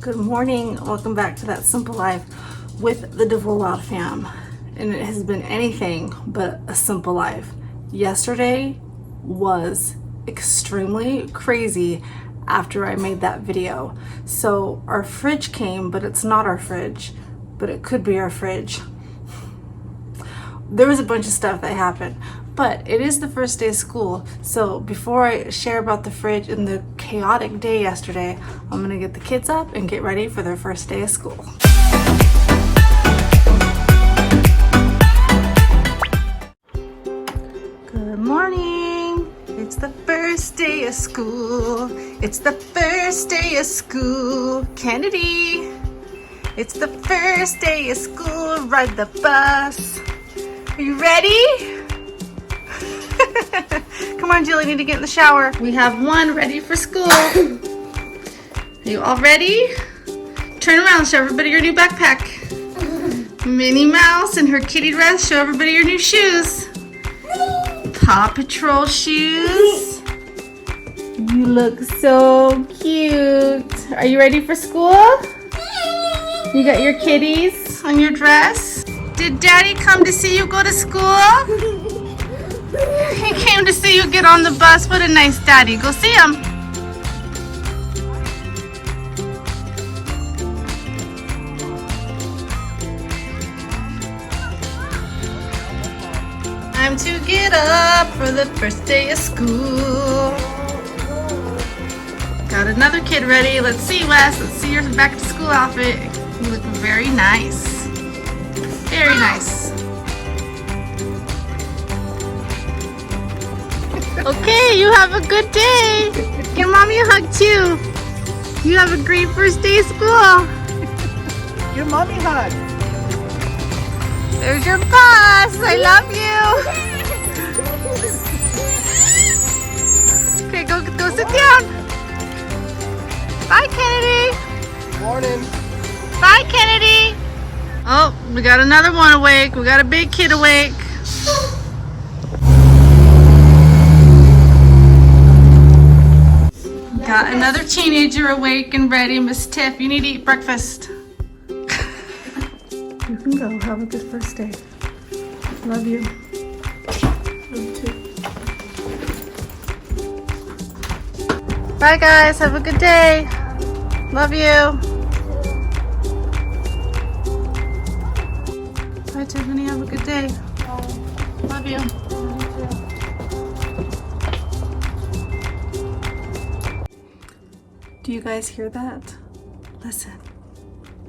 Good morning. Welcome back to That Simple Life with the DeVores fam. And it has been anything but a simple life. Yesterday was extremely crazy after I made that video. So our fridge came, but it's not our fridge, but it could be our fridge. There was a bunch of stuff that happened, but it is the first day of school. So before I share about the fridge and the chaotic day yesterday, I'm gonna get the kids up and get ready for their first day of school. Good morning. It's the first day of school. It's the first day of school. Kennedy. It's the first day of school. Ride the bus. Are you ready? Come on, Jill, I need to get in the shower. We have one ready for school. Are you all ready? Turn around, show everybody your new backpack. Minnie Mouse and her kitty dress, show everybody your new shoes. Paw Patrol shoes. You look so cute. Are you ready for school? You got your kitties on your dress? Did Daddy come to see you go to school? He came to see you get on the bus. What a nice daddy. Go see him. Time to get up for the first day of school. Got another kid ready. Let's see, Wes. Let's see your back to school outfit. You look very nice. Very nice. Okay, you have a good day. Give mommy a hug too. You have a great first day of school. Give mommy a hug. There's your bus. I love you. Okay, go sit down. Bye, Kennedy. Morning. Bye, Kennedy. Oh, we got another one awake. We got a big kid awake. Got another teenager awake and ready. Miss Tiff, you need to eat breakfast. You can go. Have a good first day. Love you. Love you too. Bye, guys. Have a good day. Love you. Bye, Tiffany. Have a good day. Love you. Do you guys hear that? Listen.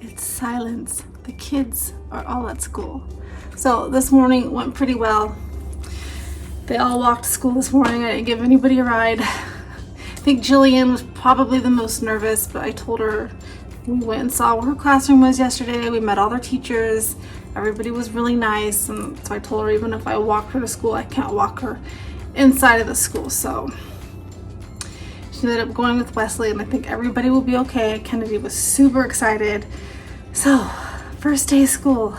It's silence. The kids are all at school. So this morning went pretty well. They all walked to school this morning. I didn't give anybody a ride. I think Jillian was probably the most nervous, but I told her we went and saw where her classroom was yesterday. We met all their teachers. Everybody was really nice, and so I told her even if I walk her to school, I can't walk her inside of the school. So she ended up going with Wesley, and I think everybody will be okay. Kennedy was super excited. So, first day of school.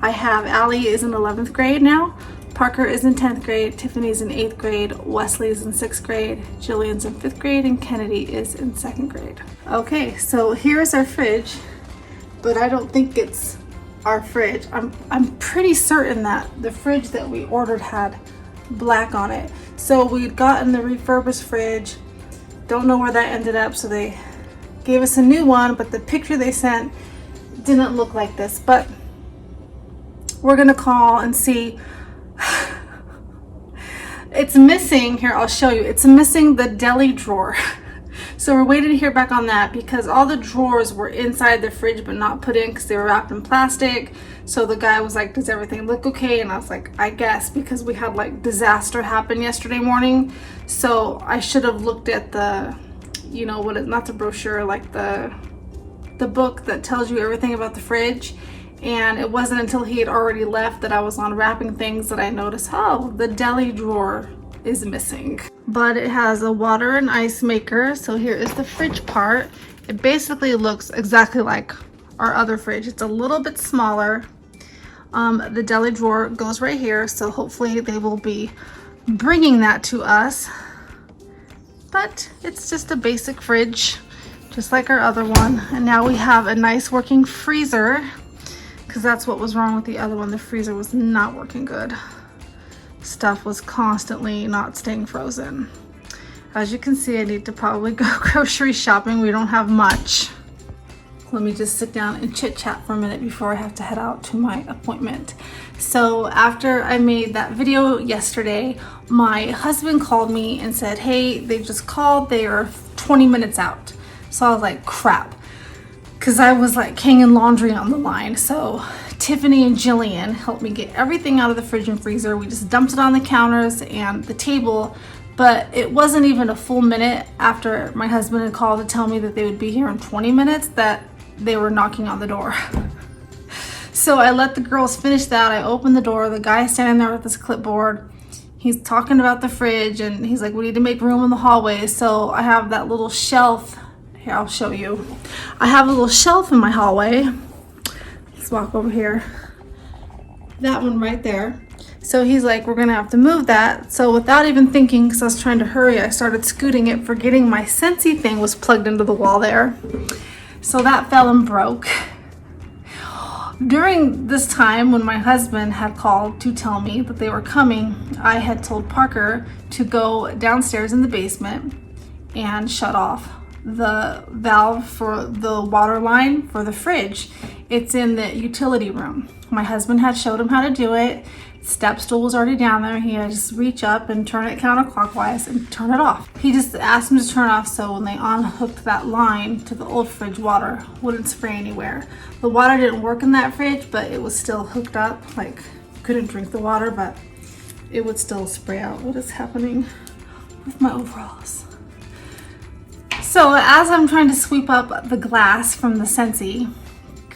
I have Allie is in 11th grade now. Parker is in 10th grade. Tiffany's in 8th grade. Wesley's in 6th grade. Jillian's in 5th grade, and Kennedy is in 2nd grade. Okay, so here's our fridge, but I don't think it's our fridge. I'm pretty certain that the fridge that we ordered had black on it. So we'd gotten the refurbished fridge. Don't know where that ended up, so they gave us a new one, but the picture they sent didn't look like this. But we're gonna call and see. It's missing, here I'll show you, it's missing the deli drawer. So we're waiting to hear back on that because all the drawers were inside the fridge but not put in because they were wrapped in plastic. So the guy was like, does everything look okay? And I was like, I guess, because we had like disaster happen yesterday morning. So I should have looked at the, you know, what is, not the brochure, like the book that tells you everything about the fridge. And it wasn't until he had already left that I was unwrapping things that I noticed, oh, the deli drawer is missing. But it has a water and ice maker. So here is the fridge part. It basically looks exactly like our other fridge. It's a little bit smaller. The deli drawer goes right here. So hopefully they will be bringing that to us. But it's just a basic fridge. just like our other one. And now we have a nice working freezer, because that's what was wrong with the other one. The freezer was not working good. Stuff was constantly not staying frozen. As you can see, I need to probably go grocery shopping. We don't have much. Let me just sit down and chit chat for a minute before I have to head out to my appointment. So after I made that video yesterday, my husband called me and said, hey, they just called, they are 20 minutes out. So I was like, crap, because I was like hanging laundry on the line. So Tiffany and Jillian helped me get everything out of the fridge and freezer. We just dumped it on the counters and the table, but it wasn't even a full minute after my husband had called to tell me that they would be here in 20 minutes that they were knocking on the door. So I let the girls finish that. I opened the door. The guy standing there with his clipboard, he's talking about the fridge, and he's like, we need to make room in the hallway. So I have that little shelf. Here, I'll show you. I have a little shelf in my hallway. Let's walk over here. That one right there. So he's like, we're gonna have to move that. So without even thinking, because I was trying to hurry, I started scooting it, forgetting my Scentsy thing was plugged into the wall there. So that fell and broke. During this time when my husband had called to tell me that they were coming, I had told Parker to go downstairs in the basement and shut off the valve for the water line for the fridge. It's in the utility room. My husband had showed him how to do it. Step stool was already down there. He had to just reach up and turn it counterclockwise and turn it off. He just asked him to turn it off so when they unhooked that line to the old fridge, water wouldn't spray anywhere. The water didn't work in that fridge, but it was still hooked up. Like, couldn't drink the water, but it would still spray out. What is happening with my overalls? So as I'm trying to sweep up the glass from the Scentsy,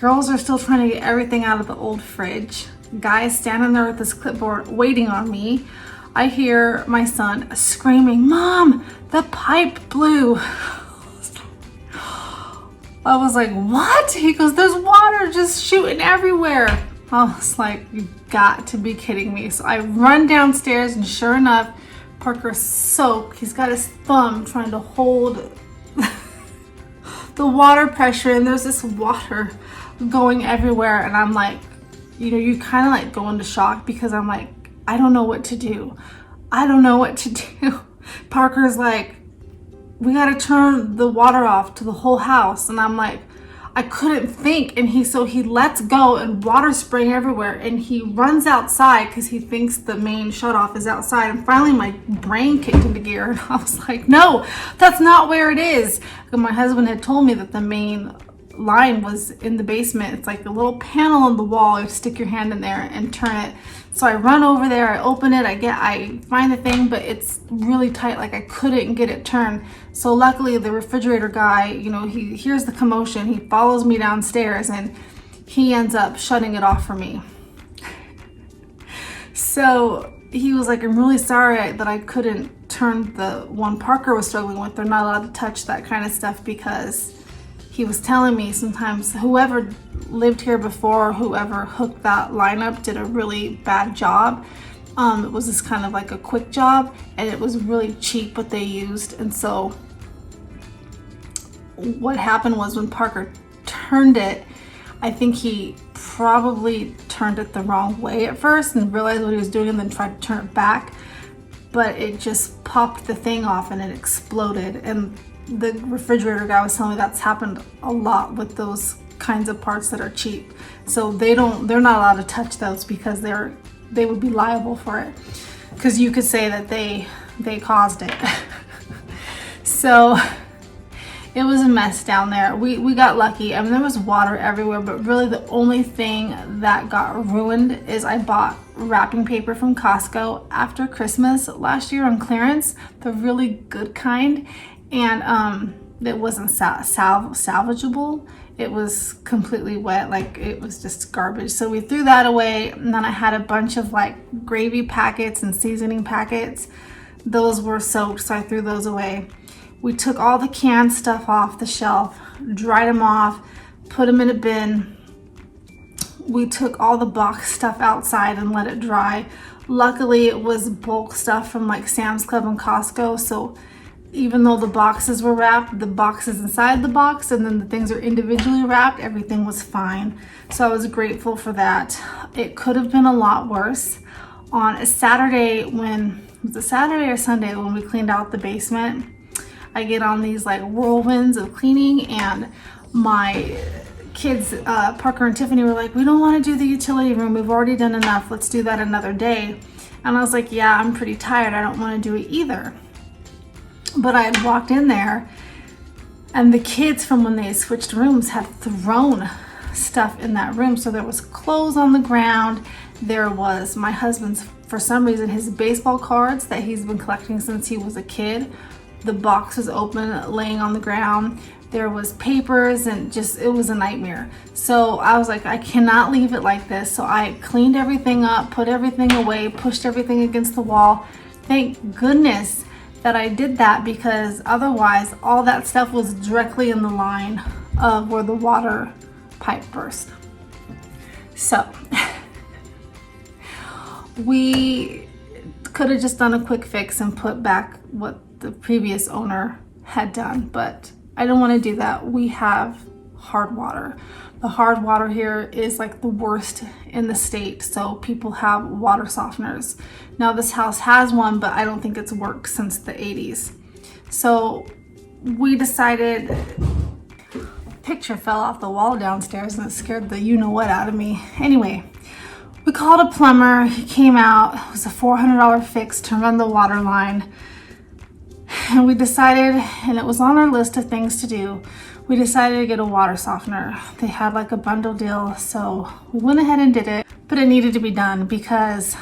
girls are still trying to get everything out of the old fridge. Guy is standing there with his clipboard waiting on me. I hear my son screaming, Mom, the pipe blew. I was like, what? He goes, there's water just shooting everywhere. I was like, you got to be kidding me. So I run downstairs and sure enough, Parker's soaked. He's got his thumb trying to hold the water pressure and there's this water going everywhere. And I'm like, you know, you kind of like go into shock because I'm like, I don't know what to do. I don't know what to do. Parker's like, we got to turn the water off to the whole house. And I'm like, I couldn't think. And he lets go and water spraying everywhere. And he runs outside because he thinks the main shut off is outside. And finally my brain kicked into gear. And I was like, no, that's not where it is. And my husband had told me that the main line was in the basement. It's like a little panel on the wall. You stick your hand in there and turn it. So I run over there, I open it, I find the thing, but it's really tight. Like I couldn't get it turned. So luckily the refrigerator guy, you know, he hears the commotion. He follows me downstairs and he ends up shutting it off for me. So he was like, I'm really sorry that I couldn't turn the one Parker was struggling with. They're not allowed to touch that kind of stuff because he was telling me sometimes whoever lived here before, whoever hooked that line up did a really bad job. It was just kind of like a quick job and it was really cheap what they used. And so what happened was when Parker turned it, I think he probably turned it the wrong way at first and realized what he was doing and then tried to turn it back. But it just popped the thing off and it exploded. And the refrigerator guy was telling me that's happened a lot with those kinds of parts that are cheap. So they're not allowed to touch those because they would be liable for it. Because you could say that they caused it. So it was a mess down there. We got lucky. I mean, there was water everywhere, but really the only thing that got ruined is I bought wrapping paper from Costco after Christmas last year on clearance, the really good kind. And it wasn't salvageable. It was completely wet, like it was just garbage. So we threw that away, and then I had a bunch of like gravy packets and seasoning packets. Those were soaked, so I threw those away. We took all the canned stuff off the shelf, dried them off, put them in a bin. We took all the box stuff outside and let it dry. Luckily, it was bulk stuff from like Sam's Club and Costco, so even though the boxes were wrapped, the boxes inside the box and then the things are individually wrapped, everything was fine. So I was grateful for that. It could have been a lot worse. On a Saturday, was it Saturday or Sunday when we cleaned out the basement, I get on these like whirlwinds of cleaning, and my kids, Parker and Tiffany, were like, we don't want to do the utility room. We've already done enough. Let's do that another day. And I was like, yeah, I'm pretty tired. I don't want to do it either. But I had walked in there and the kids from when they switched rooms had thrown stuff in that room. So there was clothes on the ground. There was my husband's, for some reason, his baseball cards that he's been collecting since he was a kid. The box was open, laying on the ground. There was papers and just, it was a nightmare. So I was like, I cannot leave it like this. So I cleaned everything up, put everything away, pushed everything against the wall. Thank goodness that I did that, because otherwise all that stuff was directly in the line of where the water pipe burst. So we could have just done a quick fix and put back what the previous owner had done, but I don't want to do that. We have hard water. The hard water here is like the worst in the state, so people have water softeners. Now this house has one, but I don't think it's worked since the 80s. So we decided, picture fell off the wall downstairs and it scared the you-know-what out of me. Anyway, we called a plumber. He came out. It was a $400 fix to run the water line. And we decided, and it was on our list of things to do, we decided to get a water softener. They had like a bundle deal, so we went ahead and did it, but it needed to be done because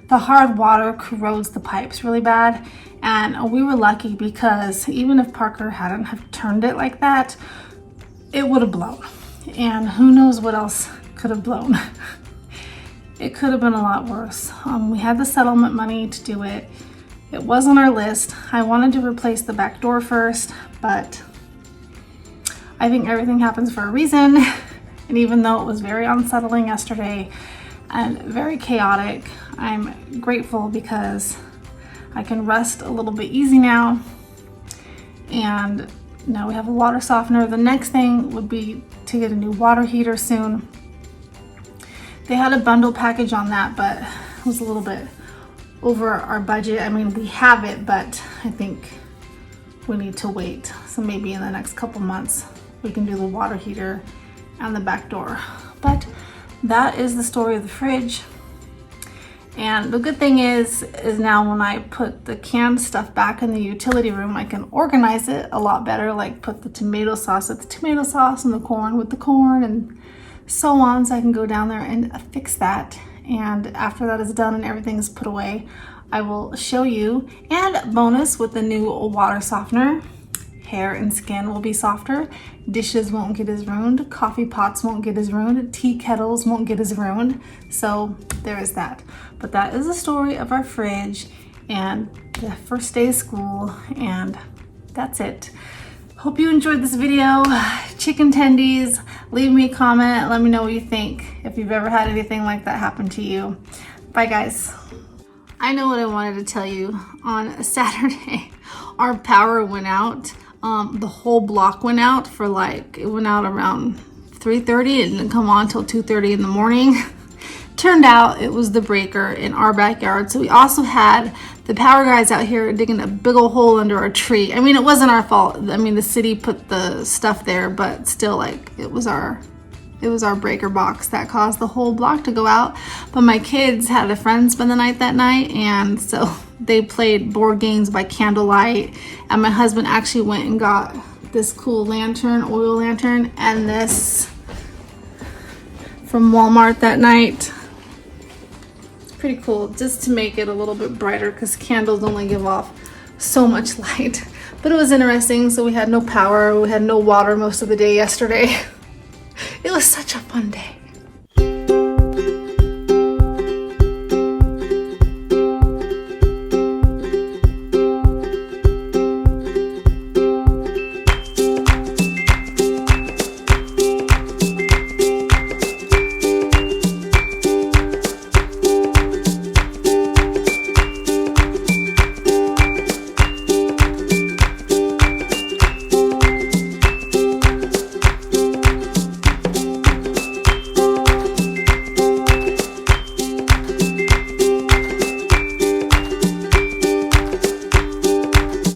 the hard water corrodes the pipes really bad. And we were lucky because even if Parker hadn't have turned it like that, it would have blown. And who knows what else could have blown. It could have been a lot worse. We had the settlement money to do it. It was on our list. I wanted to replace the back door first, but I think everything happens for a reason. And even though it was very unsettling yesterday and very chaotic, I'm grateful because I can rest a little bit easy now. And now we have a water softener. The next thing would be to get a new water heater soon. They had a bundle package on that, but it was a little bit over our budget. I mean, we have it, but I think we need to wait. So maybe in the next couple months, we can do the water heater and the back door. But that is the story of the fridge. And the good thing is now when I put the canned stuff back in the utility room, I can organize it a lot better, like put the tomato sauce with the tomato sauce and the corn with the corn and so on. So I can go down there and fix that. And after that is done and everything is put away, I will show you. And bonus, with the new water softener, hair and skin will be softer. Dishes won't get as ruined. Coffee pots won't get as ruined. Tea kettles won't get as ruined. So there is that. But that is the story of our fridge and the first day of school. And that's it. Hope you enjoyed this video. Chicken tendies, leave me a comment. Let me know what you think, if you've ever had anything like that happen to you. Bye guys. I know what I wanted to tell you. On Saturday, our power went out. The whole block went out for it went out around 3:30. It didn't come on until 2:30 in the morning. Turned out it was the breaker in our backyard. So we also had the power guys out here digging a big old hole under our tree. I mean, it wasn't our fault. I mean, the city put the stuff there, but still, it was our breaker box that caused the whole block to go out. But my kids had a friend spend the night that night, and so they played board games by candlelight. And my husband actually went and got this cool lantern, oil lantern, and this from Walmart that night. Pretty cool, just to make it a little bit brighter because candles only give off so much light. But it was interesting. So we had no power, we had no water most of the day yesterday. It was such a fun day.